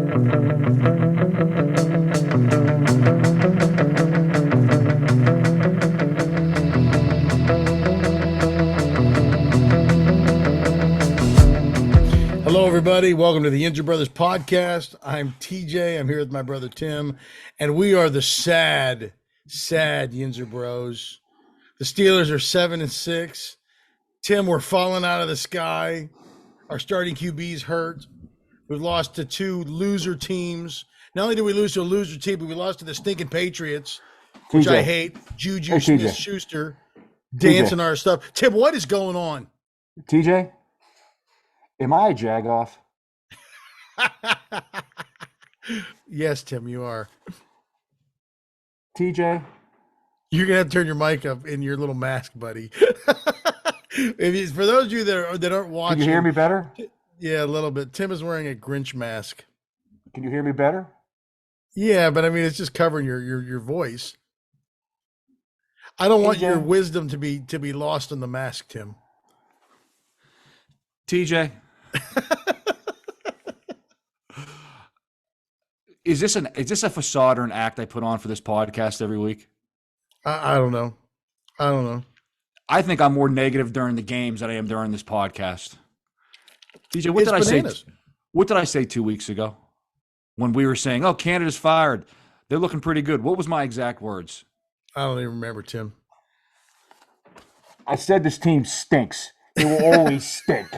Hello, everybody. Welcome to the Yinzer Brothers podcast. I'm TJ. I'm here with my brother Tim, and we are the sad Yinzer Bros. The Steelers are 7-6. Tim, we're falling out of the sky. Our starting QB's hurt. We've lost to two loser teams. Not only did we lose to a loser team, but we lost to the stinking Patriots, which I hate. Juju Smith-Schuster dancing our stuff. Tim, what is going on? TJ? Am I a jagoff? Yes, Tim, you are. TJ? You're going to have to turn your mic up in your little mask, buddy. For those of you that aren't watching. Can you hear me better? Yeah, a little bit. Tim is wearing a Grinch mask. Can you hear me better? Yeah, but I mean, it's just covering your voice. I don't want your wisdom to be lost in the mask, Tim. TJ, is this a facade or an act I put on for this podcast every week? I don't know. I think I'm more negative during the games than I am during this podcast. TJ, what did I say? What did I say 2 weeks ago when we were saying, "Oh, Canada's fired. They're looking pretty good"? What was my exact words? I don't even remember, Tim. I said this team stinks. It will always stink.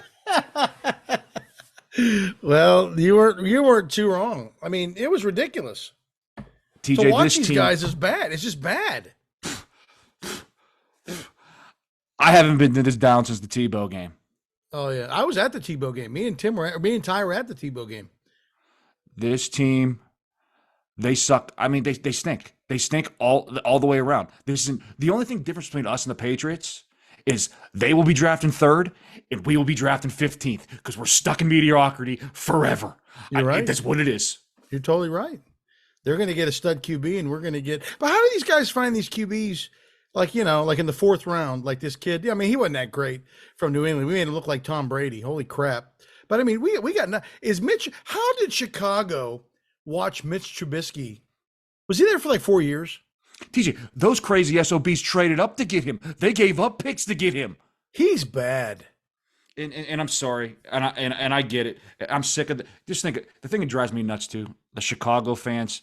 Well, you weren't too wrong. I mean, it was ridiculous. TJ, to watch these guys is bad. It's just bad. I haven't been this down since the Tebow game. Oh yeah, I was at the Tebow game. Me and Ty were at the Tebow game. This team, they suck. I mean, they stink. They stink all the way around. This is the only thing difference between us and the Patriots is they will be drafting 3rd and we will be drafting 15th because we're stuck in mediocrity forever. You're right. That's what it is. You're totally right. They're going to get a stud QB and we're going to get – but how do these guys find these QBs like in the 4th round, like this kid? I mean, he wasn't that great from New England. We made him look like Tom Brady. Holy crap. But, I mean, we got – is Mitch – how did Chicago watch Mitch Trubisky? Was he there for like 4 years? TJ, those crazy SOBs traded up to get him. They gave up picks to get him. He's bad. And I'm sorry, and I get it. I'm sick of just think the thing that drives me nuts too. The Chicago fans,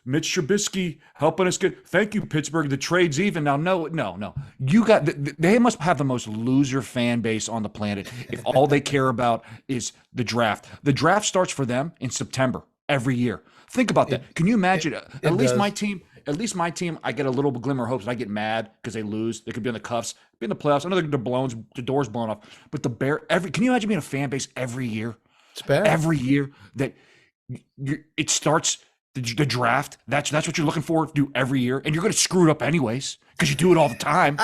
Mitch Trubisky helping us get. Thank you, Pittsburgh. The trade's even now. No. You got. They must have the most loser fan base on the planet if all they care about is the draft. The draft starts for them in September every year. Think about that. Can you imagine? At least my team. At least my team, I get a little glimmer of hope. I get mad because they lose. They could be in the cuffs, be in the playoffs. I know the door's blown off. But can you imagine being a fan base every year? It's bad. Every year that it starts the draft. That's what you're looking for to do every year, and you're going to screw it up anyways because you do it all the time.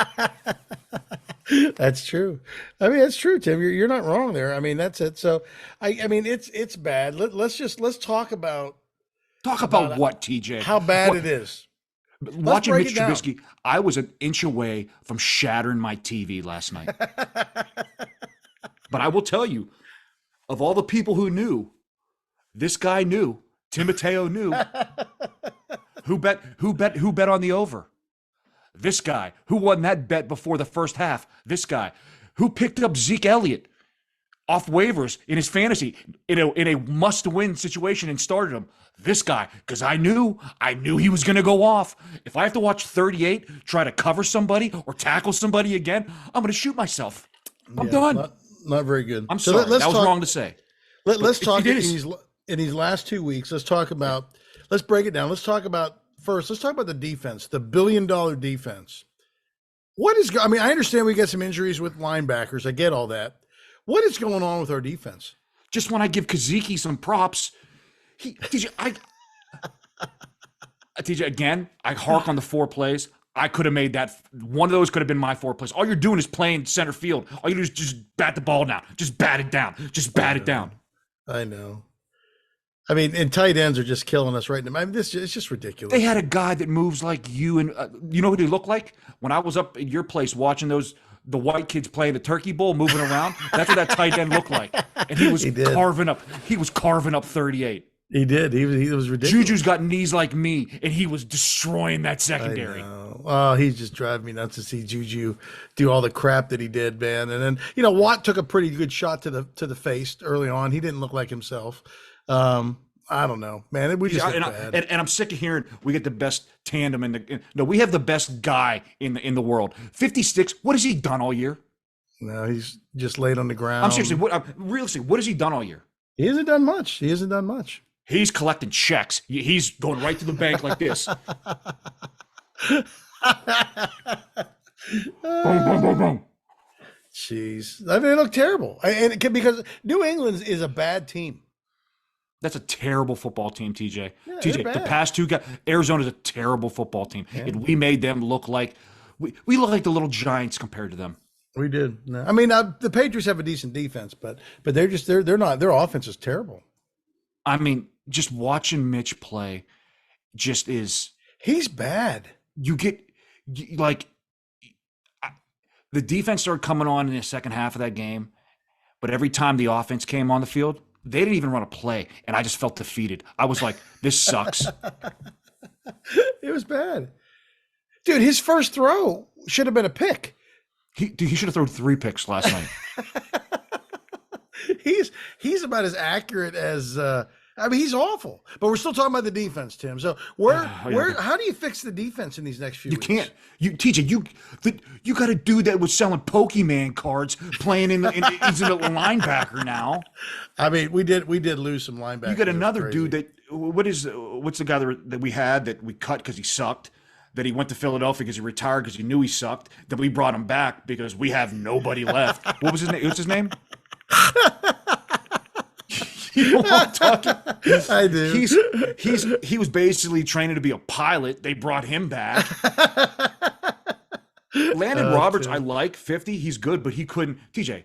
That's true. I mean, that's true, Tim. You're not wrong there. I mean, that's it. So, I mean, it's bad. Let's talk about. Talk about what, TJ? How bad it is. Watching Mitch Trubisky, I was an inch away from shattering my TV last night. But I will tell you, of all the people who knew, this guy knew. Tim Mateo knew. Who bet on the over? This guy. Who won that bet before the first half? This guy. Who picked up Zeke Elliott off waivers in his fantasy in a must-win situation and started him? This guy, because I knew he was going to go off. If I have to watch 38 try to cover somebody or tackle somebody again, I'm going to shoot myself. I'm done. Not very good. I'm sorry. That was wrong to say. Let's talk in these last 2 weeks. Let's break it down. Let's talk about the defense, the $1 billion defense. I mean, I understand we got some injuries with linebackers. I get all that. What is going on with our defense? Just want to give Kaziki some props. TJ, again, I hark on the 4 plays. I could have made that. One of those could have been my 4 plays. All you're doing is playing center field. All you do is just bat the ball down. Just bat it down. Just bat it down. I know. I mean, and tight ends are just killing us right now. I mean, it's just ridiculous. They had a guy that moves like you, and you know who he looked like? When I was up at your place watching the white kids playing the turkey bowl, moving around. That's what that tight end looked like, and he was carving up 38. He did. He was ridiculous. Juju's got knees like me, and he was destroying that I secondary. know. Oh, he's just driving me nuts to see Juju do all the crap that he did, man. And then Watt took a pretty good shot to the face early on. He didn't look like himself. I don't know, man. We just look bad. And I'm sick of hearing we get the best tandem no, we have the best guy in the world. 56. What has he done all year? No, he's just laid on the ground. I'm seriously. Realistically, what has he done all year? He hasn't done much. He's collecting checks. He's going right to the bank like this. Boom, boom, boom, boom. Jeez, I mean, they look terrible, because New England is a bad team. That's a terrible football team, TJ. Yeah, TJ, they're the bad. past two guys, Arizona's a terrible football team, and we made them look like we look like the little Giants compared to them. We did. No. I mean, the Patriots have a decent defense, but they're not. Their offense is terrible. I mean, just watching Mitch play, He's bad. The defense started coming on in the second half of that game, but every time the offense came on the field, they didn't even run a play, and I just felt defeated. I was like, this sucks. It was bad. Dude, his first throw should have been a pick. He should have thrown 3 picks last night. He's about as accurate as he's awful. But we're still talking about the defense, Tim. So how do you fix the defense in these next few weeks? Can't. TJ, you got a dude that was selling Pokemon cards playing he's a linebacker now. I mean, we did lose some linebackers. You got another dude what's the guy that we had that we cut because he sucked, that he went to Philadelphia because he retired because he knew he sucked, that we brought him back because we have nobody left. What was his name? What's his name? You know what I'm talking? I do. He was basically training to be a pilot. They brought him back. Landon Roberts, I like 50. He's good, but he couldn't. TJ,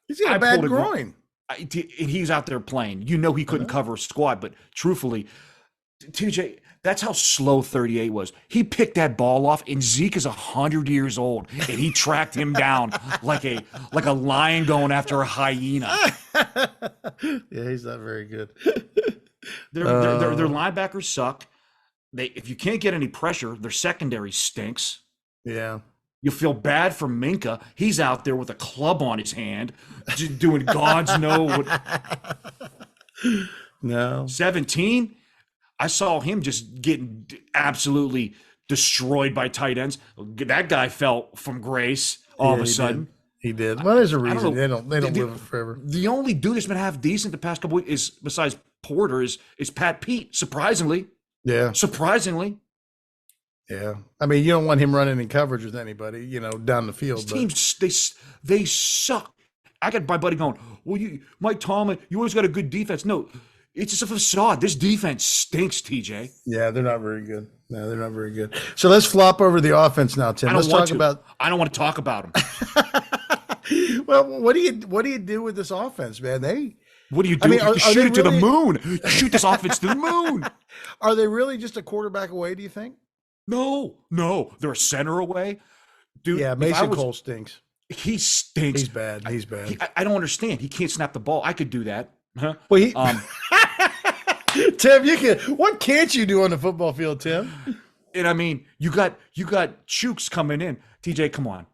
He's got a bad groin. He's out there playing. He couldn't cover a squad, but truthfully, TJ, that's how slow 38 was. He picked that ball off, and Zeke is 100 years old, and he tracked him down like a lion going after a hyena. Yeah, he's not very good. Their linebackers suck. If you can't get any pressure, their secondary stinks. Yeah. You feel bad for Minka. He's out there with a club on his hand, just doing God's know what. No. 17. I saw him just getting absolutely destroyed by tight ends. That guy fell from grace all of a sudden. He did. Well, there's a reason. They don't live forever. The only dude that's been half decent the past couple weeks is, besides Porter, is Pat Pete. Surprisingly. Yeah. Surprisingly. Yeah. I mean, you don't want him running in coverage with anybody, down the field. These teams, they suck. I got my buddy going, well, Mike Tomlin, you always got a good defense. No, it's just a facade. This defense stinks, TJ. Yeah, they're not very good. No, they're not very good. So let's flop over the offense now, Tim. Let's talk about. I don't want to talk about them. Well, what do you do with this offense, man? What do you do? You shoot it to the moon. You shoot this offense to the moon. Are they really just a quarterback away, do you think? No. They're a center away. Dude, yeah, Mason Cole stinks. He stinks. He's bad. I don't understand. He can't snap the ball. I could do that. Huh? Well, Tim, what can't you do on the football field, Tim? And I mean, you got Chooks coming in. TJ, come on.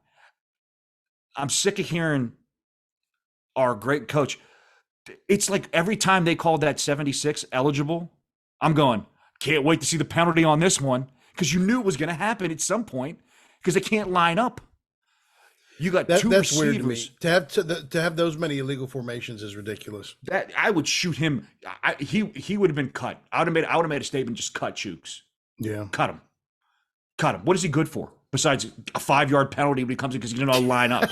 I'm sick of hearing our great coach. It's like every time they call that 76 eligible, I'm going, can't wait to see the penalty on this one, because you knew it was going to happen at some point because they can't line up. You got two that's receivers. Weird to me. To have those many illegal formations is ridiculous. That I would shoot him. He would have been cut. I would have made a statement. Just cut Chooks. Yeah, cut him. What is he good for besides a 5-yard penalty when he comes in because he didn't know how to line up?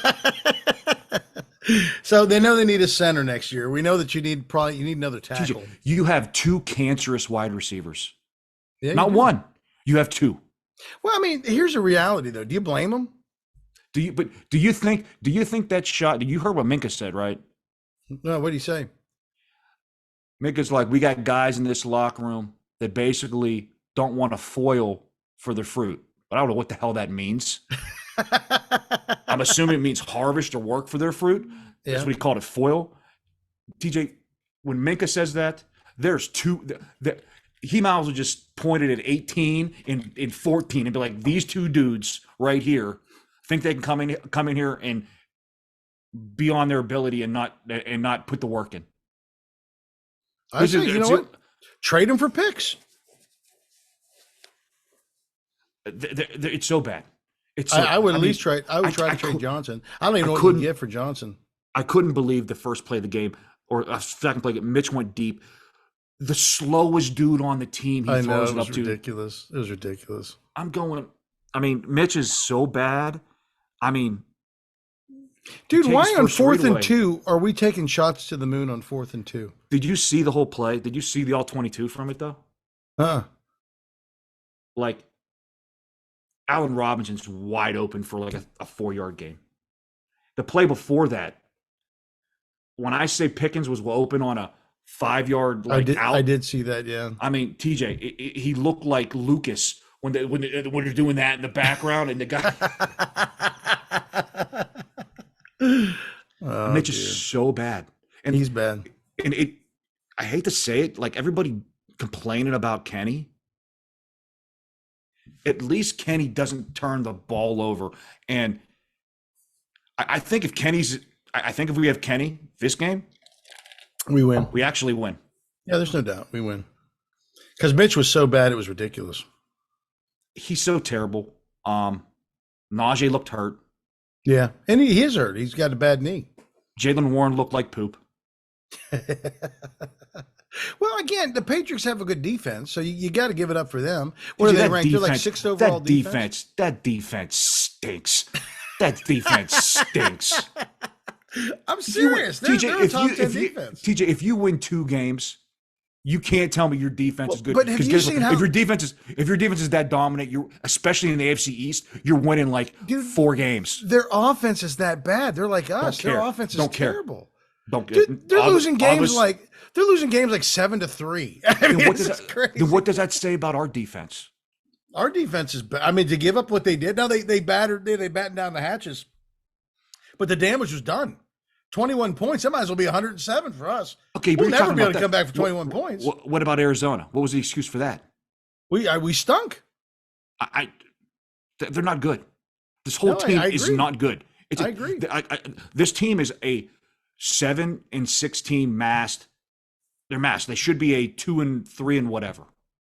So they know they need a center next year. We know that you need another tackle. You have 2 cancerous wide receivers. Yeah, not one. You have 2. Well, I mean, here's a reality though. Do you blame them? Do you think that shot? You heard what Minka said, right? No, what did he say? Minka's like, we got guys in this locker room that basically don't want to foil for their fruit. But I don't know what the hell that means. I'm assuming it means harvest or work for their fruit. That's what he called it, foil. TJ, when Minka says that, There's two. He might as well just point it at 18 and 14 and be like, these two dudes right here think they can come in here and be on their ability and not put the work in. I say, you know what? Trade them for picks. It's so bad. It's. I would at least try. I would try to trade Johnson. I don't even know what you get for Johnson. I couldn't believe the first play of the game or second play. Mitch went deep. The slowest dude on the team. He throws it up to. Ridiculous. It was ridiculous. I'm going. I mean, Mitch is so bad. I mean, dude, why on 4th and 2 are we taking shots to the moon on 4th and 2? Did you see the whole play? Did you see the all 22 from it though? Like, Allen Robinson's wide open for like a 4-yard gain. The play before that, when I say Pickens was open on a 5-yard out, I did see that. Yeah. I mean, TJ, he looked like Lucas when they're doing that in the background, and the guy. Mitch is so bad, and he's bad. And I hate to say it, like everybody complaining about Kenny. At least Kenny doesn't turn the ball over, and I think if we have Kenny this game, we win. We actually win. Yeah, there's no doubt we win. Because Mitch was so bad, it was ridiculous. He's so terrible. Najee looked hurt. Yeah, and he is hurt. He's got a bad knee. Jaylen Warren looked like poop. Well, again, the Patriots have a good defense, so you got to give it up for them. What are they ranked? They're like 6th overall defense. That defense stinks. That defense stinks. I'm serious. They're a top 10 defense. TJ, if you win 2 games, you can't tell me your defense is good. But have you seen how if your defense is that dominant, you're especially in the AFC East, you're winning like 4 games. Their offense is that bad. They're like us. Their offense is terrible. They're losing games like 7-3. I mean, it's crazy. Then what does that say about our defense? Our defense is bad. I mean, to give up what they did. Now they battened down the hatches, but the damage was done. 21 points. That might as well be 107 for us. Okay, we'll never be able to come back for 21 points. What about Arizona? What was the excuse for that? We stunk. They're not good. This whole team is not good. I agree. This team is a 7-16 masked. They're masked. They should be a 2-3 and whatever.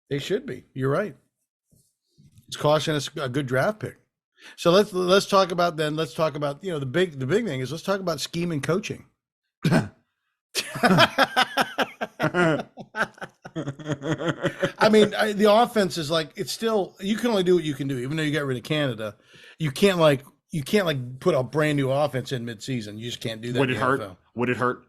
They should be. You're right. It's costing us a good draft pick. So let's talk about the big thing is let's talk about scheme and coaching. I mean, the offense is like, it's still, you can only do what you can do. Even though you got rid of Canada, you can't put a brand new offense in midseason. You just can't do that. Would it hurt? Would it hurt?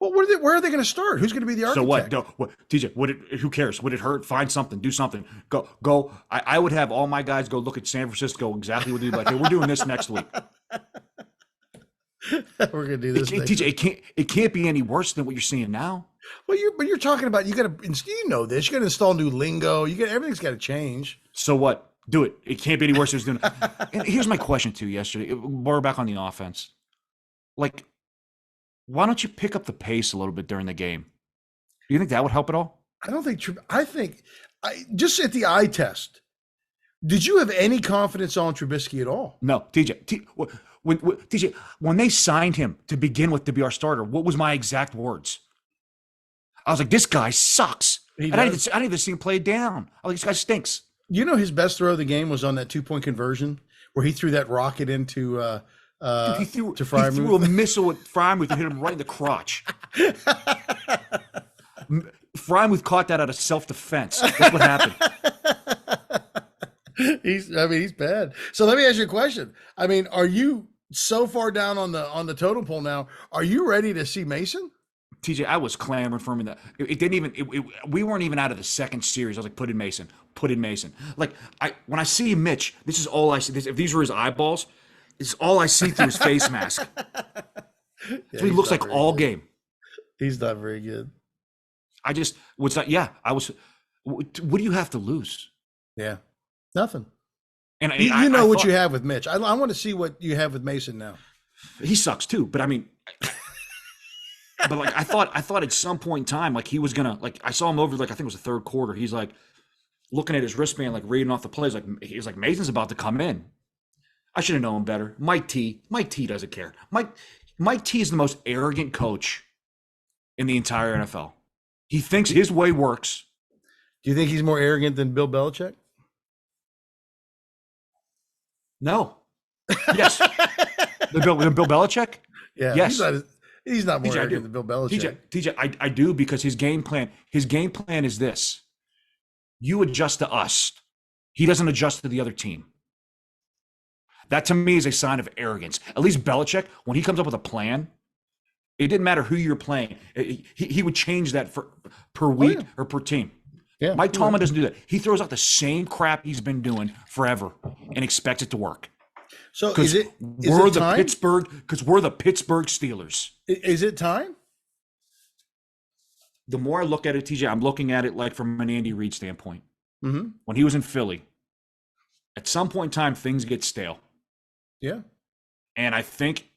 Well, where are they going to start? Who's going to be the architect? So what? TJ, who cares? Would it hurt? Find something. Do something. Go. I would have all my guys go look at San Francisco exactly what they do. Like, hey, we're doing this next week. We're going to do this. TJ, it can't be any worse than what you're seeing now. Well, you're talking about you got to you know this. You got to install new lingo. Everything's got to change. So what? Do it. It can't be any worse than doing. And here's my question to you yesterday. We're back on the offense. Like, why don't you pick up the pace a little bit during the game? Do you think that would help at all? I don't think. I think just at the eye test. Did you have any confidence on Trubisky at all? No, TJ. TJ, when they signed him to begin with to be our starter, what was my exact words? I was like, this guy sucks. I didn't even see him play it down. I was like, this guy stinks. You know, his best throw of the game was on that 2-point conversion where he threw that rocket into Dude, he threw Freiermuth. A missile at Freiermuth and hit him right in the crotch. Freiermuth caught that out of self-defense. That's what happened. He's bad. So let me ask you a question. I mean, are you so far down on the totem pole now? Are you ready to see Mason? TJ, I was clamoring for him in that. It didn't even. We weren't even out of the second series. I was like, put in Mason. Put in Mason. Like when I see Mitch, this is all I see. If these were his eyeballs, it's all I see through his face mask. That's what he looks like all game. He's not very good. I was. What do you have to lose? Yeah, nothing. And you know what you have with Mitch. I want to see what you have with Mason now. He sucks too, but I mean. But like I thought at some point in time, like he was gonna like I saw him over like I think it was the third quarter. He's like looking at his wristband, like reading off the plays. Like he's like Mason's about to come in. I should have known better. Mike T doesn't care. Mike T is the most arrogant coach in the entire NFL. He thinks his way works. Do you think he's more arrogant than Bill Belichick? No. Yes. the Bill Belichick? Yeah. Yes. He's not more TJ, arrogant than Bill Belichick. TJ, I do because his game plan is this. You adjust to us. He doesn't adjust to the other team. That to me is a sign of arrogance. At least Belichick, when he comes up with a plan, it didn't matter who you're playing. He would change that per week or per team. Yeah. Mike Tomlin doesn't do that. He throws out the same crap he's been doing forever and expects it to work. So Because is we're it time? the Pittsburgh Steelers. Is it time? The more I look at it, TJ, I'm looking at it like from an Andy Reid standpoint. Mm-hmm. When he was in Philly, at some point in time, things get stale. Yeah. And I think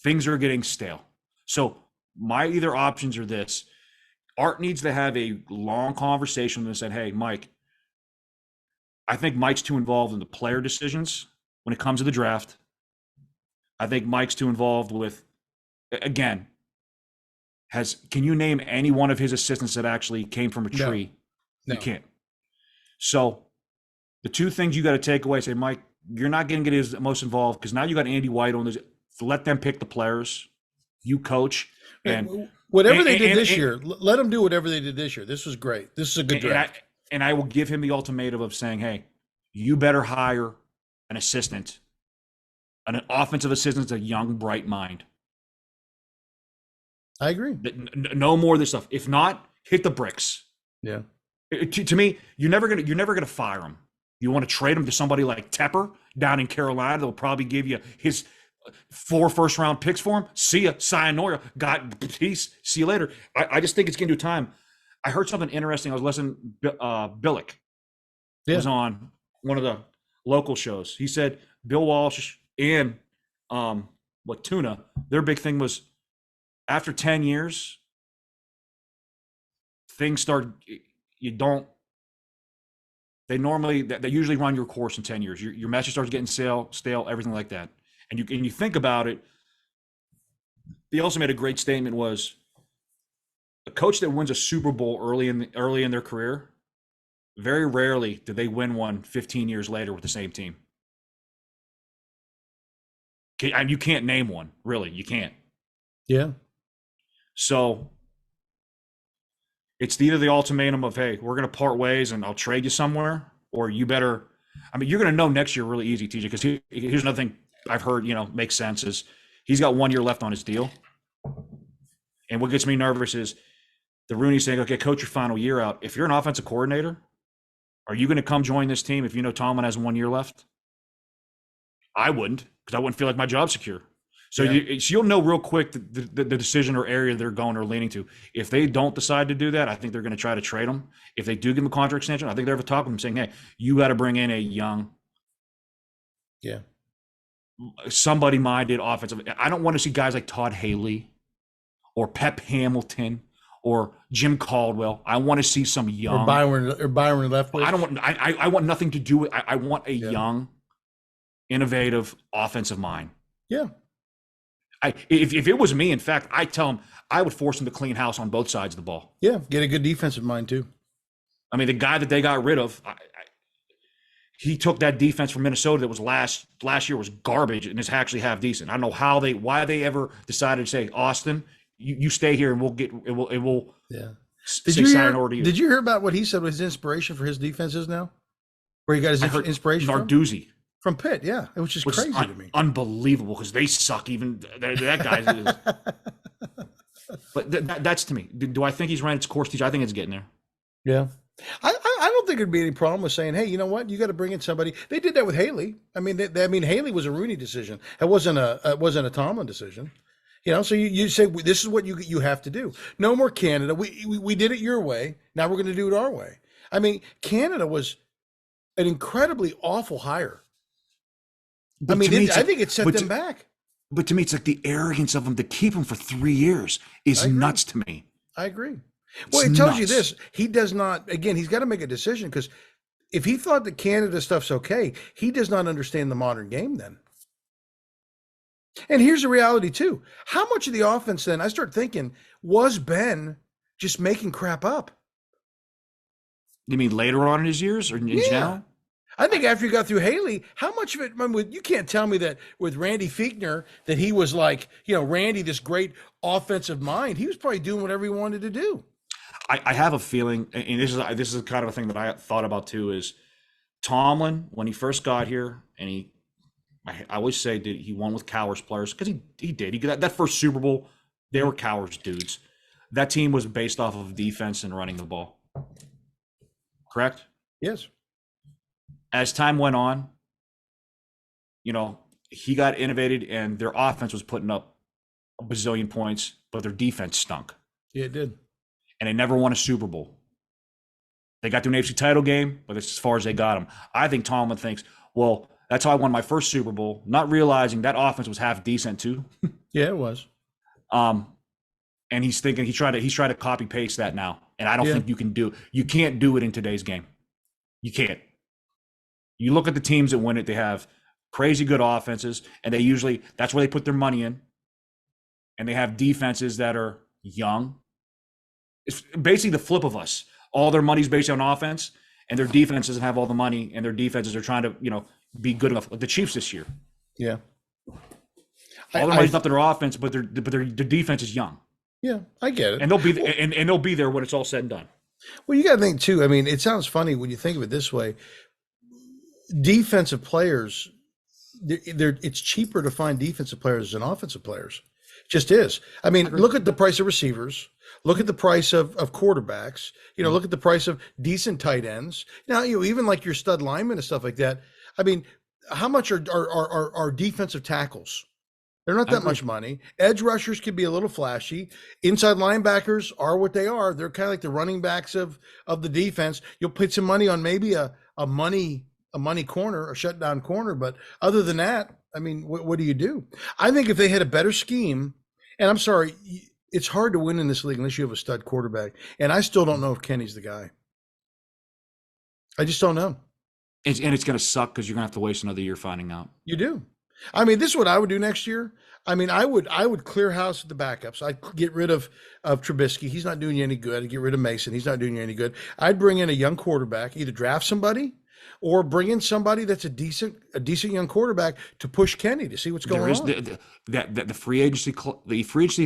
things are getting stale. So my either options are this. Art needs to have a long conversation and said, hey, Mike, I think Mike's too involved in the player decisions when it comes to the draft. I think Mike's too involved with, again, can you name any one of his assistants that actually came from a tree? No. You can't. So the two things you got to take away, say, Mike, you're not going to get as most involved because now you got Andy White on this. Let them pick the players. You coach. And whatever they did this year, let them do whatever they did this year. This was great. This is a good draft. And I will give him the ultimatum of saying, hey, you better hire an assistant, an offensive assistant, a young, bright mind. I agree. No more of this stuff. If not, hit the bricks. Yeah. To me, you're never gonna fire him. You want to trade him to somebody like Tepper down in Carolina. They'll probably give you his 4 first-round picks for him. See ya, sayonara. God, peace. See you later. I just think it's getting to time. I heard something interesting. I was listening. Billick was on one of the local shows. He said Bill Walsh and Tuna. Their big thing was after 10 years, things start. They usually run your course in 10 years. Your message starts getting stale, everything like that. And you think about it. They also made a great statement was a coach that wins a Super Bowl early in their career, very rarely do they win one 15 years later with the same team. And you can't name one, really. You can't. Yeah. So it's either the ultimatum of, hey, we're going to part ways and I'll trade you somewhere, or you better. I mean, you're going to know next year really easy, TJ, because here's another thing I've heard, makes sense is he's got 1 year left on his deal. And what gets me nervous is the Rooney saying, okay, coach your final year out. If you're an offensive coordinator, are you going to come join this team if you know Tomlin has 1 year left? I wouldn't, because I wouldn't feel like my job's secure. So you'll know real quick the decision or area they're going or leaning to. If they don't decide to do that, I think they're going to try to trade them. If they do give them a contract extension, I think they're at the top of them saying, hey, you got to bring in a young, somebody-minded offensive. I don't want to see guys like Todd Haley or Pep Hamilton or Jim Caldwell. I want to see some young. Or Byron Leftwich. I want nothing to do with. I want a young, innovative offensive mind. Yeah. If it was me, in fact, I tell him I would force him to clean house on both sides of the ball. Yeah, get a good defensive mind too. I mean, the guy that they got rid of, he took that defense from Minnesota that was last year was garbage and is actually half decent. I don't know why they ever decided to say, Austin, you stay here and we'll get it will. Yeah. Did you hear about what he said was his inspiration for his defenses now? Where he got his inspiration Narduzzi. From Pitt, yeah. It was just crazy to me. Unbelievable, because they suck. Even that guy. But that's to me. Do I think he's ran its course, teacher? I think it's getting there. Yeah. I don't think there'd be any problem with saying, hey, you know what? You got to bring in somebody. They did that with Haley. I mean, Haley was a Rooney decision. It wasn't a Tomlin decision. So you say, this is what you have to do. No more Canada. We did it your way. Now we're going to do it our way. I mean, Canada was an incredibly awful hire. I think it set them back. But to me, it's like the arrogance of him to keep him for 3 years is nuts to me. I agree. It's Well, it tells you nuts. this. He does not, again, he's got to make a decision, because if he thought that Canada stuff's okay, he does not understand the modern game then. And here's the reality too. How much of the offense then, I start thinking, was Ben just making crap up? You mean later on in his years or in general? I think after you got through Haley, how much of it, I mean, you can't tell me that with Randy Fichtner, that he was like, Randy, this great offensive mind. He was probably doing whatever he wanted to do. I have a feeling, and this is kind of a thing that I thought about too, is Tomlin, when he first got here, and I always say he won with Cowers players, because he did. He got that first Super Bowl, they were Cowers dudes. That team was based off of defense and running the ball. Correct? Yes. As time went on, he got innovated, and their offense was putting up a bazillion points, but their defense stunk. Yeah, it did. And they never won a Super Bowl. They got to an AFC title game, but that's as far as they got them. I think Tomlin thinks, well, that's how I won my first Super Bowl, not realizing that offense was half decent too. Yeah, it was. And he's thinking he's trying to copy paste that now. And I don't think you can't do it in today's game. You can't. You look at the teams that win it, they have crazy good offenses, and that's where they put their money in. And they have defenses that are young. It's basically the flip of us. All their money's based on offense, and their defense doesn't have all the money, and their defenses are trying to, be good enough. Like the Chiefs this year. Yeah. All their money's up to their offense, but their defense is young. Yeah, I get it. And they'll be there when it's all said and done. Well, you got to think too. I mean, it sounds funny when you think of it this way. Defensive players, it's cheaper to find defensive players than offensive players. It just is. I mean, look at the price of receivers. Look at the price of quarterbacks. Look at the price of decent tight ends. Now, even like your stud linemen and stuff like that. I mean, how much are defensive tackles? They're not that much money. Edge rushers can be a little flashy. Inside linebackers are what they are. They're kind of like the running backs of the defense. You'll put some money on maybe a money corner, a shutdown corner. But other than that, I mean, what do you do? I think if they had a better scheme, and I'm sorry, it's hard to win in this league unless you have a stud quarterback. And I still don't know if Kenny's the guy. I just don't know. And it's going to suck because you're going to have to waste another year finding out. You do. I mean, this is what I would do next year. I mean, I would clear house with the backups. I'd get rid of Trubisky. He's not doing you any good. I'd get rid of Mason. He's not doing you any good. I'd bring in a young quarterback, either draft somebody or bring in somebody that's a decent young quarterback to push Kenny to see what's going on. The free agency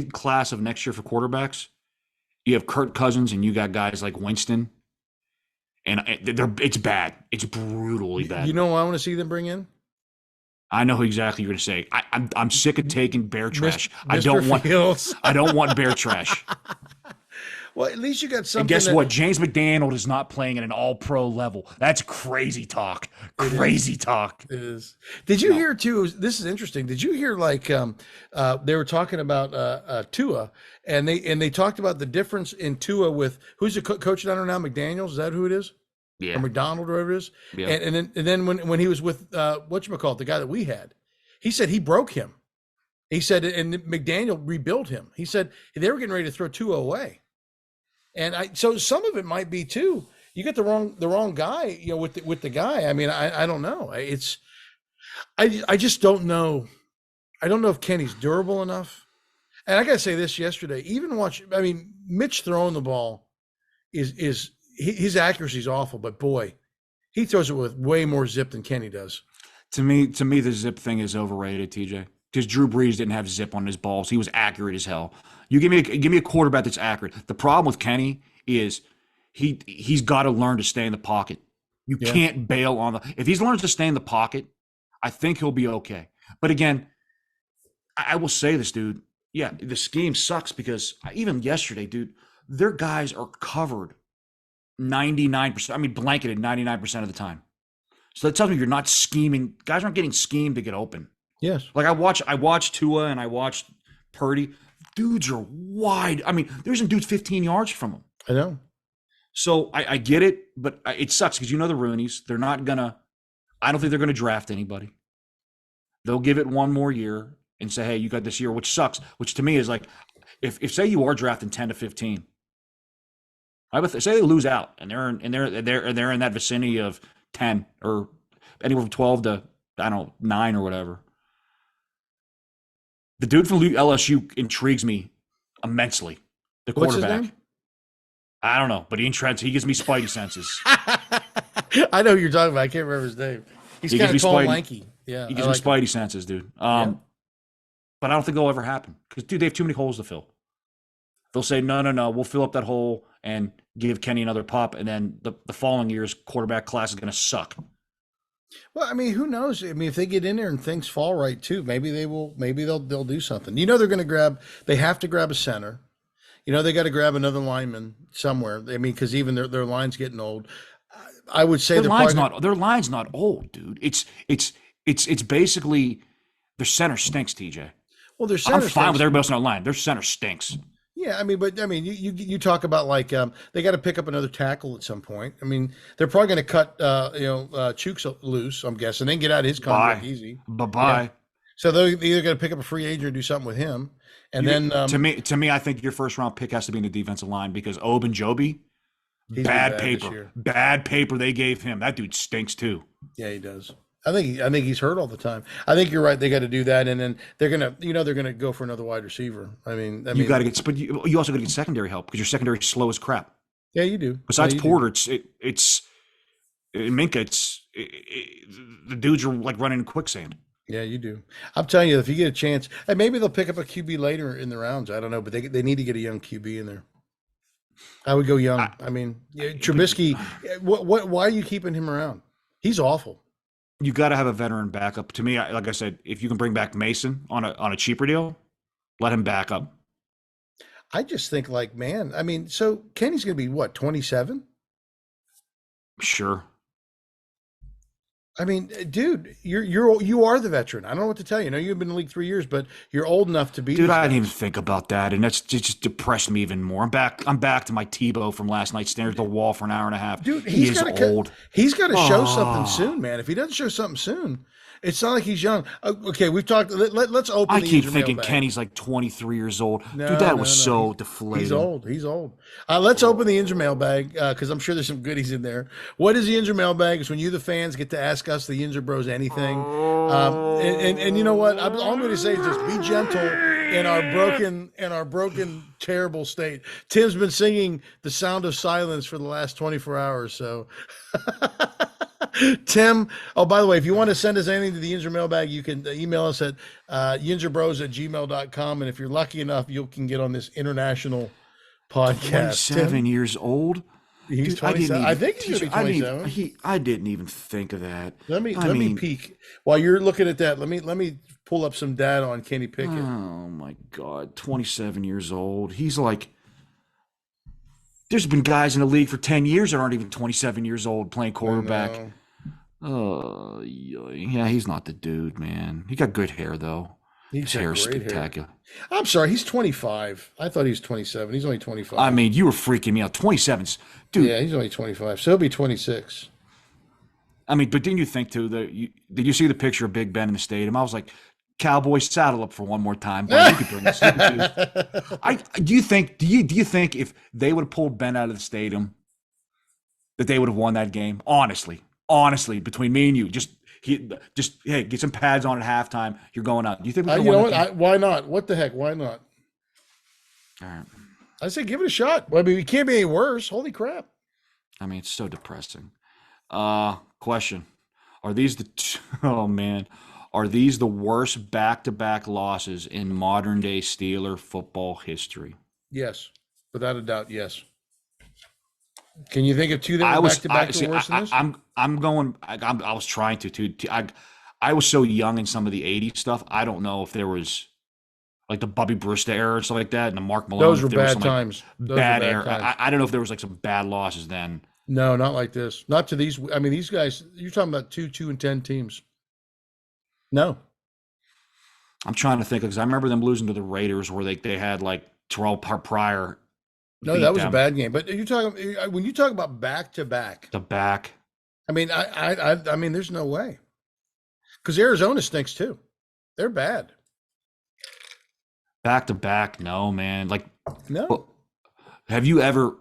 class of next year for quarterbacks. You have Kirk Cousins and you got guys like Winston, and it's bad. It's brutally bad. You know who I want to see them bring in? I know who exactly you're going to say. I'm sick of taking bear trash. I Mr. Fields. I don't want bear trash. Well, at least you got something. And guess what? James McDaniel is not playing at an all-pro level. That's crazy talk. Crazy talk. It is. Did you hear too? This is interesting. Did you hear like they were talking about Tua, and they talked about the difference in Tua with who's the coach down there now? McDaniels, is that who it is? Yeah. Or McDonald, or whatever it is. Yeah. And then when he was with whatchamacallit, the guy that we had, he said he broke him. He said, and McDaniel rebuilt him. He said they were getting ready to throw Tua away. And so some of it might be too. You get the wrong guy, with the guy. I mean, I don't know. I just don't know. I don't know if Kenny's durable enough. And I gotta say this: yesterday, Mitch throwing the ball is his accuracy is awful, but boy, he throws it with way more zip than Kenny does. To me, the zip thing is overrated, TJ. Because Drew Brees didn't have zip on his balls. He was accurate as hell. You give me a quarterback that's accurate. The problem with Kenny is he's got to learn to stay in the pocket. You can't bail on if he learns to stay in the pocket, I think he'll be okay. But again, I will say this, dude. Yeah, the scheme sucks because even yesterday, dude, their guys are covered 99%. I mean, blanketed 99% of the time. So that tells me you're not scheming. Guys aren't getting schemed to get open. Yes. Like I watched Tua and I watched Purdy. Dudes are wide. I mean, there's some dudes 15 yards from them. I know. So I get it, but it sucks because the Roonies, they're not going to – I don't think they're going to draft anybody. They'll give it one more year. and say, hey, you got this year, which sucks. Which to me is like, if say you are drafting 10 to 15, I would say they lose out and they're in that vicinity of 10 or anywhere from 12 to I don't know 9 or whatever. The dude from LSU intrigues me immensely. The What's his quarterback. name? I don't know, but he gives me spidey senses. I know who you're talking about. I can't remember his name. He's He kind gives of me tall and spidey- lanky. Yeah, He gives me spidey senses, dude. But I don't think it'll ever happen because, dude, they have too many holes to fill. They'll say, no, we'll fill up that hole and give Kenny another pop, and then the following year's quarterback class is going to suck. Well, I mean, who knows? I mean, if they get in there and things fall right too, maybe they will. Maybe they'll do something. You know, they're going to grab. They have to grab a center. You know, they got to grab another lineman somewhere. I mean, because even their line's getting old. I would say Their line's not old, dude. It's basically their center stinks, TJ. well, their I'm center. fine with stinks. everybody else on our line. Their center stinks. Yeah, I mean, you talk about like they got to pick up another tackle at some point. I mean, they're probably going to cut Chooks loose. I'm guessing they can get out of his contract Bye. easy. Bye-bye. Yeah. So they're either going to pick up a free agent or do something with him. And then to me, I think your first round pick has to be in the defensive line because Ogunjobi, he's been bad this paper. year. Bad paper they gave him. That dude stinks too. Yeah, he does. I think he's hurt all the time. I think you're right. They got to do that, and then they're gonna go for another wide receiver. I mean, You got to get, but you also got to get secondary help because your secondary is slow as crap. yeah, you do. Besides Yeah, you Porter, it's Minka. The dudes are like running in quicksand. Yeah, you do. I'm telling you, if you get a chance, and maybe they'll pick up a QB later in the rounds. I don't know, but they need to get a young QB in there. I would go young. I mean, Trubisky. Why are you keeping him around? He's awful. You got to have a veteran backup. To me, like I said, if you can bring back Mason on a cheaper deal, let him back up. I just think, like, man. I mean, so Kenny's going to be what, 27? Sure. I mean, dude, you are the veteran. I don't know what to tell you. I know you've been in the league 3 years, but you're old enough to be. Dude, I didn't even think about that, and that's just depressed me even more. I'm back to my Tebow from last night, staring at the wall for an hour and a half. Dude, he is old. He's got to show something soon, man. If he doesn't show something soon, it's not like he's young. Okay, we've talked. Let's open. I the keep Yinzer thinking mailbag. Kenny's like 23 years old. No, Dude, that no, was no. so deflated. He's old. He's old. Let's open the Yinzer mailbag because I'm sure there's some goodies in there. What is the Yinzer mailbag? It's when you, the fans, get to ask us, the Yinzer Bros, anything. And you know what? All I'm going to say is just be gentle in our broken, terrible state. Tim's been singing "The Sound of Silence" for the last 24 hours. So, Tim. Oh, by the way, if you want to send us anything to the Yinzer mailbag, you can email us at yinzerbros@gmail.com. And if you're lucky enough, you can get on this international podcast. 27 years old. He's Dude, 27. I think he's going to be 27. I didn't even think of that. Let me peek while you're looking at that. Let me pull up some data on Kenny Pickett. Oh my God, 27 years old. He's like, there's been guys in the league for 10 years that aren't even 27 years old playing quarterback. Oh, yeah, he's not the dude, man. He got good hair though. His hair is spectacular. I'm sorry, he's 25. I thought he was 27. He's only 25. I mean, you were freaking me out. 27's, dude. Yeah, he's only 25. So he'll be 26. I mean, but didn't you think too that did you see the picture of Big Ben in the stadium? I was like, Cowboys, saddle up for one more time. But you could bring this in. Do you think if they would have pulled Ben out of the stadium that they would have won that game? Honestly, between me and you, just hey, get some pads on at halftime. You're going out. Do you think we could have won that game? Why not? What the heck? Why not? All right. I say give it a shot. Well, I mean, it can't be any worse. Holy crap. I mean, it's so depressing. Question. Are these the worst back-to-back losses in modern-day Steeler football history? Yes. Without a doubt, yes. Can you think of two that were back-to-back that were worse than this? I was trying to. I was so young in some of the 80s stuff. I don't know if there was like the Bobby Brewster era or stuff like that and the Mark Malone. Those were bad times. Bad era. I don't know if there was like some bad losses then. No, not like this. Not to these. I mean, these guys, you're talking about 2-2-10 teams. No. I'm trying to think because I remember them losing to the Raiders where they had like Terrell Pryor. No, that was a bad game. But you're talking when you talk about back-to-back. The back. I mean, I mean, there's no way. Because Arizona stinks too. They're bad. Back to back, no, man. Like, No. have you ever?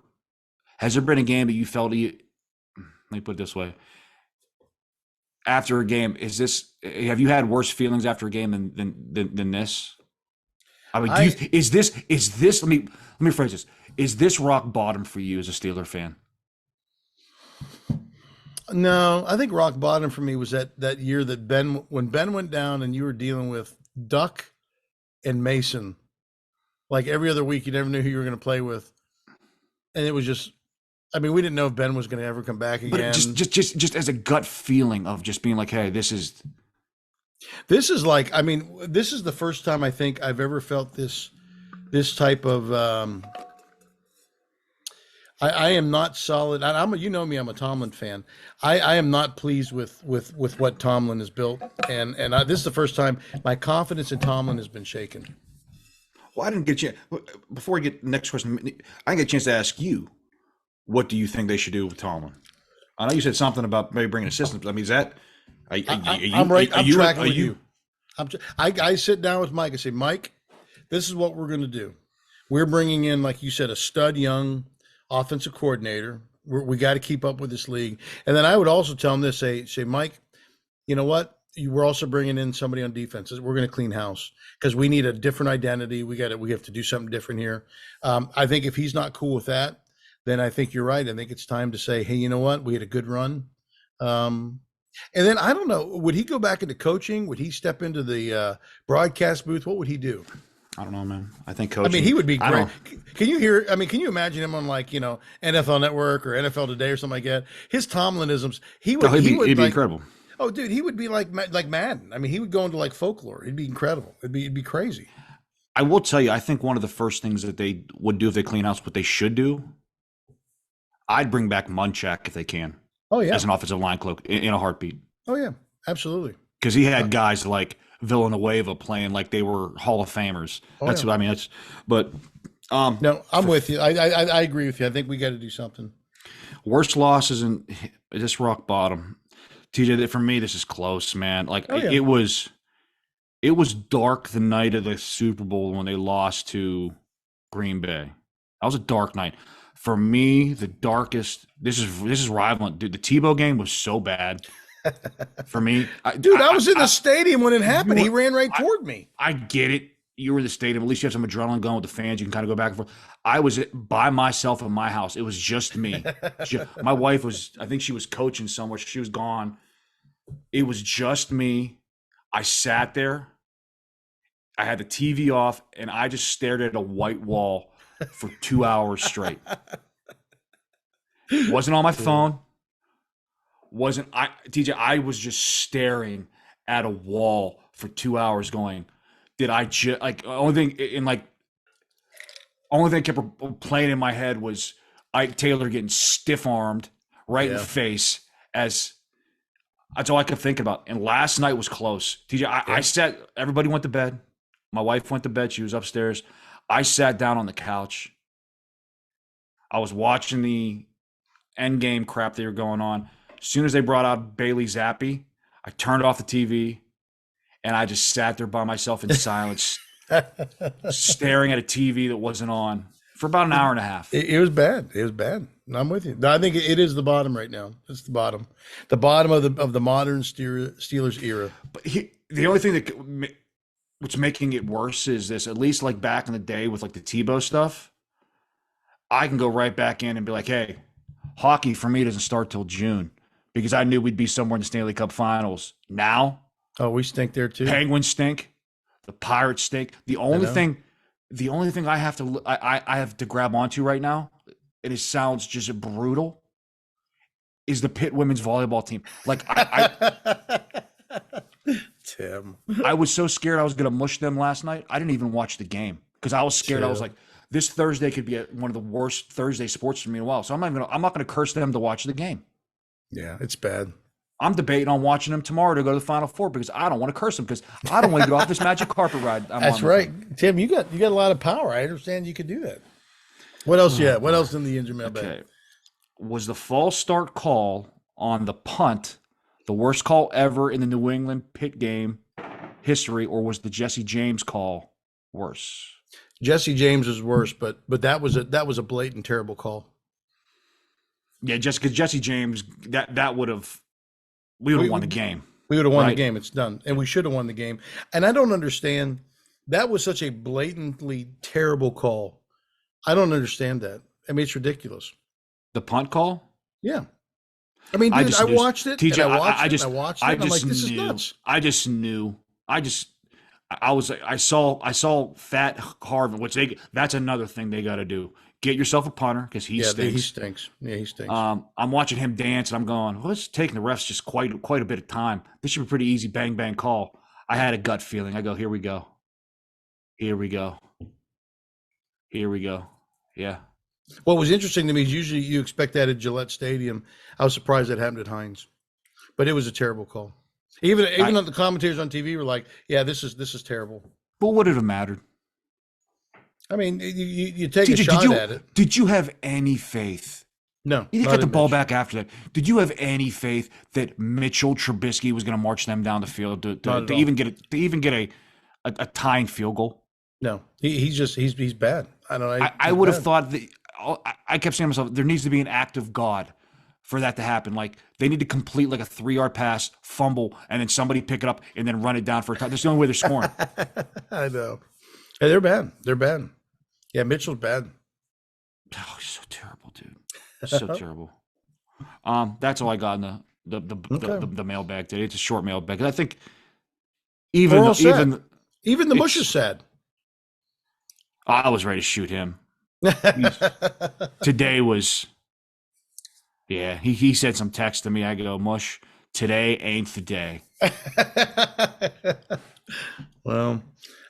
Has there been a game that you felt? Let me put it this way: after a game, is this? Have you had worse feelings after a game than this? I mean, is this? Let me phrase this: is this rock bottom for you as a Steeler fan? No, I think rock bottom for me was that year that when Ben went down and you were dealing with Duck and Mason, like every other week, you never knew who you were going to play with, and it was just, I mean, we didn't know if Ben was going to ever come back again. But just as a gut feeling of just being like, hey, this is like, I mean, this is the first time I think I've ever felt this type of. I am not solid. You know me, I'm a Tomlin fan. I am not pleased with what Tomlin has built, and this is the first time my confidence in Tomlin has been shaken. Well, I didn't get you before I get the next question. I didn't get a chance to ask you, what do you think they should do with Tomlin? I know you said something about maybe bringing assistants. I mean, is that? I'm right. I'm tracking with you. I sit down with Mike and say, Mike, this is what we're going to do. We're bringing in, like you said, a stud young offensive coordinator. We got to keep up with this league. And then I would also tell him this: say, Mike, you know what? We're also bringing in somebody on defenses. We're going to clean house because we need a different identity. We have to do something different here. I think if he's not cool with that, then I think you're right. I think it's time to say, hey, you know what? We had a good run. And then I don't know, would he go back into coaching? Would he step into the broadcast booth? What would he do? I don't know, man. I think coaching. I mean, he would be great. Can you imagine him on, like, NFL Network or NFL Today or something like that? His Tomlinisms, he'd be incredible. Oh, dude, he would be like Madden. I mean, he would go into like folklore. It'd be incredible. It'd be crazy. I will tell you, I think one of the first things that they would do if they clean house, what they should do, I'd bring back Munchak if they can. Oh yeah, as an offensive line cloak in a heartbeat. Oh yeah, absolutely. Because he had guys like Villanueva playing like they were Hall of Famers. That's what I mean. That's but. No, I'm with you. I agree with you. I think we got to do something. Worst losses and just rock bottom. TJ, for me, this is close, man. Like it was dark the night of the Super Bowl when they lost to Green Bay. That was a dark night. For me, the darkest. This is rivaling. Dude, the Tebow game was so bad. For me, I was in the stadium when it happened. He ran right toward me. I get it. You were in the stadium. At least you have some adrenaline going with the fans. You can kind of go back and forth. I was by myself in my house. It was just me. My wife was, I think she was coaching somewhere. She was gone. It was just me. I sat there. I had the TV off, and I just stared at a white wall for 2 hours straight. Wasn't on my phone. TJ, I was just staring at a wall for 2 hours going, did I just, like, only thing kept playing in my head was Ike Taylor getting stiff-armed right in the face. That's all I could think about. And last night was close. TJ, I sat, everybody went to bed. My wife went to bed. She was upstairs. I sat down on the couch. I was watching the end game crap they were going on. As soon as they brought out Bailey Zappi, I turned off the TV and I just sat there by myself in silence, staring at a TV that wasn't on for about an hour and a half. It was bad. It was bad. I'm with you. I think it is the bottom right now. It's the bottom of the modern Steelers era. But the only thing that what's making it worse is this. At least like back in the day with like the Tebow stuff, I can go right back in and be like, hey, hockey for me doesn't start till June because I knew we'd be somewhere in the Stanley Cup Finals. Now, we stink there too. Penguins stink. The Pirates stink. The only thing I have to grab onto right now, and it sounds just brutal, is the Pitt women's volleyball team. Like Tim, I was so scared I was going to mush them last night. I didn't even watch the game because I was scared. I was like, this Thursday could be one of the worst Thursday sports for me in a while. So I'm not going to curse them to watch the game. Yeah, it's bad. I'm debating on watching them tomorrow to go to the Final Four because I don't want to curse them because I don't want to get off this magic carpet ride. That's right, Tim. You got a lot of power. I understand you could do that. What else? Yeah. What else in the injury mailbag? Okay. Was the false start call on the punt the worst call ever in the New England Pitt game history, or was the Jesse James call worse. Jesse James was worse, but that was a blatant terrible call. Yeah, just because Jesse James, that would have we would have won the game. We would have won the Right. game. It's done, and we should have won the game. And I don't understand. That was such a blatantly terrible call. I don't understand that. I mean, it's ridiculous. The punt call. Yeah. I mean, dude, I watched it. TJ, and I watched it. just, and I watched it. I And I'm like, just this is knew. nuts. I just knew. I saw Fat Harvin, which that's another thing they got to do. Get yourself a punter because he stinks. He stinks. Yeah, he stinks. I'm watching him dance, and I'm going, well, it's taking the refs just quite a bit of time. This should be a pretty easy bang bang call. I had a gut feeling. I go, here we go. Here we go. Here we go. Yeah. What was interesting to me is usually you expect that at Gillette Stadium. I was surprised that happened at Heinz, but it was a terrible call. Even the commentators on TV were like, "Yeah, this is terrible." But would it have mattered? I mean, you take TJ, a shot at it. Did you have any faith? No, You not got the in ball Mitch. back after that. Did you have any faith that Mitchell Trubisky was going to march them down the field to Not at all. even get a tying field goal? No, he's bad. I don't know. I would have thought that. I kept saying to myself, there needs to be an act of God for that to happen. Like they need to complete like a 3-yard pass, fumble, and then somebody pick it up and then run it down for a touchdown. That's the only way they're scoring. I know. Hey, they're bad. They're bad. Yeah, Mitchell's bad. Oh, he's so terrible, dude. So terrible. That's all I got in the mailbag today. It's a short mailbag. I think We're all set. Even the it's- Bush is sad. I was ready to shoot him. Today was, yeah. He said some text to me. I go, Mush, today ain't the day. Well,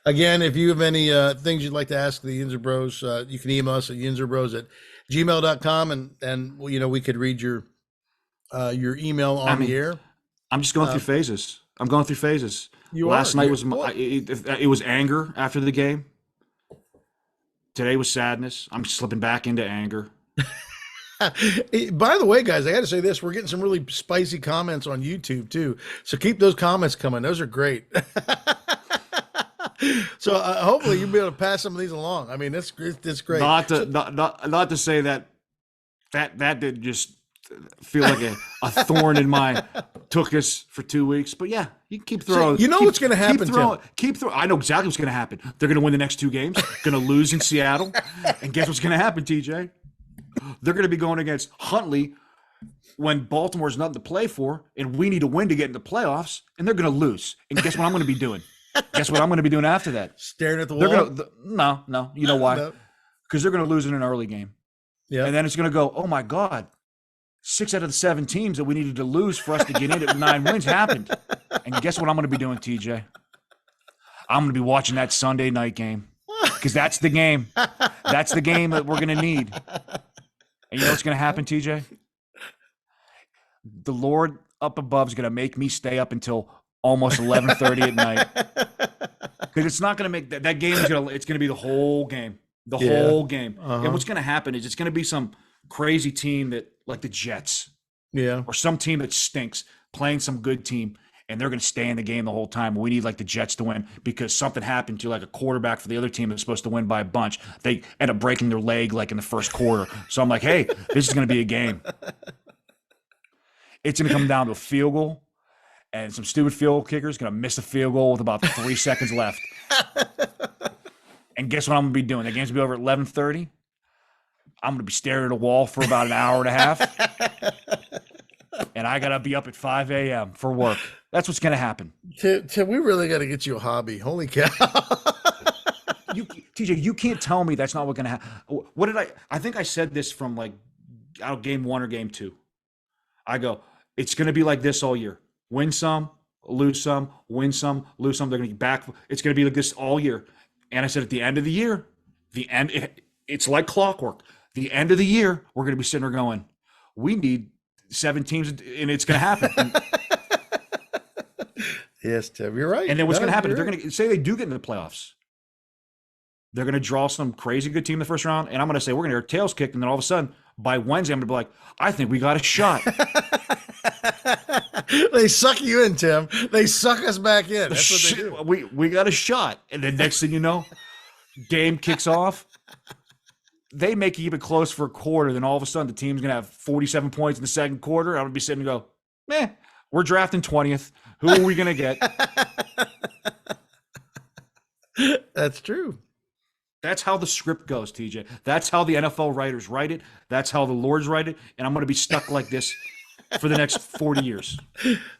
again, if you have any things you'd like to ask the Yinzer Bros, you can email us at yinzerbros@gmail.com, and we could read your email on the air. I'm just going through phases. I'm going through phases. Last night was it was anger after the game. Today was sadness. I'm slipping back into anger. By the way, guys, I got to say this: we're getting some really spicy comments on YouTube too. So keep those comments coming; those are great. So hopefully you'll be able to pass some of these along. I mean, it's great. Not to say that did just feel like a thorn in my tuchus for 2 weeks. But yeah, you can keep throwing. So what's going to happen, Keep throwing. I know exactly what's going to happen. They're going to win the next 2 games. Going to lose in Seattle, and guess what's going to happen, TJ? They're going to be going against Huntley when Baltimore's nothing to play for, and we need to win to get in the playoffs, and they're going to lose. And guess what I'm going to be doing? Guess what I'm going to be doing after that? Staring at the wall. No. You know why? Because they're going to lose in an early game. Yeah. And then it's going to go, oh my God, 6 out of the 7 teams that we needed to lose for us to get in it with 9 wins happened. And guess what I'm going to be doing, TJ? I'm going to be watching that Sunday night game because that's the game. That's the game that we're going to need. And you know what's going to happen, TJ? The Lord up above is going to make me stay up until almost 11:30 at night because it's not going to make that game is going to. It's going to be the whole game, whole game. And what's going to happen is it's going to be some crazy team that like the Jets, or some team that stinks playing some good team, and they're going to stay in the game the whole time. We need like the Jets to win because something happened to like a quarterback for the other team that's supposed to win by a bunch. They end up breaking their leg like in the first quarter. So I'm like, hey, this is going to be a game. It's going to come down to a field goal, and some stupid field goal kicker is going to miss a field goal with about 3 seconds left. And guess what I'm going to be doing? The game's going to be over at 11:30. I'm going to be staring at a wall for about an hour and a half. And I got to be up at 5 a.m. for work. That's what's going to happen. Tim, we really got to get you a hobby. Holy cow. TJ, you can't tell me that's not what's going to happen. What did I think I said this from like game 1 or game 2. I go, it's going to be like this all year. Win some, lose some, win some, lose some. They're going to be back. It's going to be like this all year. And I said at the end of the year, it's like clockwork. The end of the year, we're going to be sitting there going, we need 7 teams, and it's going to happen. Yes, Tim, you're right. And then what's going to happen? They're going to say they do get into the playoffs. They're going to draw some crazy good team in the first round, and I'm going to say we're going to get our tails kicked, and then all of a sudden, by Wednesday, I'm going to be like, I think we got a shot. They suck you in, Tim. They suck us back in. That's what they do. We got a shot. And then next thing you know, game kicks off, they make it even close for a quarter, then all of a sudden the team's going to have 47 points in the second quarter. I'm going to be sitting and go, we're drafting 20th. Who are we going to get? That's true. That's how the script goes, TJ. That's how the NFL writers write it. That's how the Lords write it. And I'm going to be stuck like this for the next 40 years.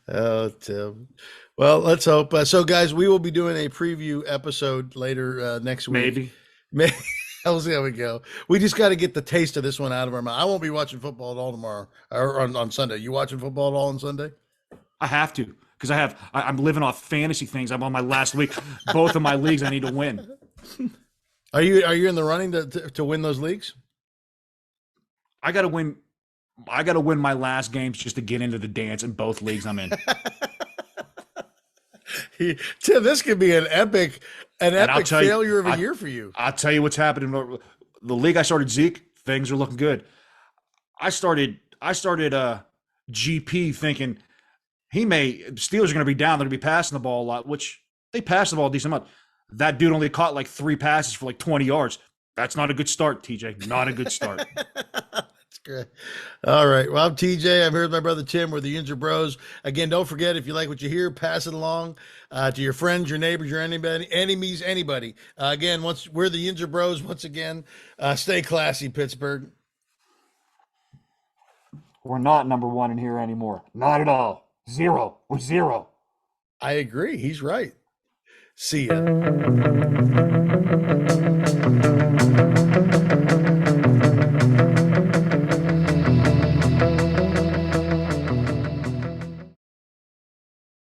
Oh, Tim. Well, let's hope. So, guys, we will be doing a preview episode later next week. Maybe. We'll see how we go. We just got to get the taste of this one out of our mouth. I won't be watching football at all tomorrow or on Sunday. You watching football at all on Sunday? I have to because I'm living off fantasy things. I'm on my last week. Both of my leagues I need to win. Are you in the running to win those leagues? I got to win. I got to win my last games just to get into the dance in both leagues I'm in. Tim, this could be an epic failure of a year for you. I'll tell you what's happening. The league I started, Zeke, things are looking good. I started GP thinking Steelers are going to be down. They're going to be passing the ball a lot, which they pass the ball a decent amount. That dude only caught like 3 passes for like 20 yards. That's not a good start, TJ. Not a good start. That's great. All right. Well, I'm TJ. I'm here with my brother Tim. We're the Yinzer Bros. Again, don't forget, if you like what you hear, pass it along to your friends, your neighbors, your enemies, anybody. Again, we're the Yinzer Bros. Once again, stay classy, Pittsburgh. We're not number 1 in here anymore. Not at all. 0. We're 0. I agree. He's right. See ya.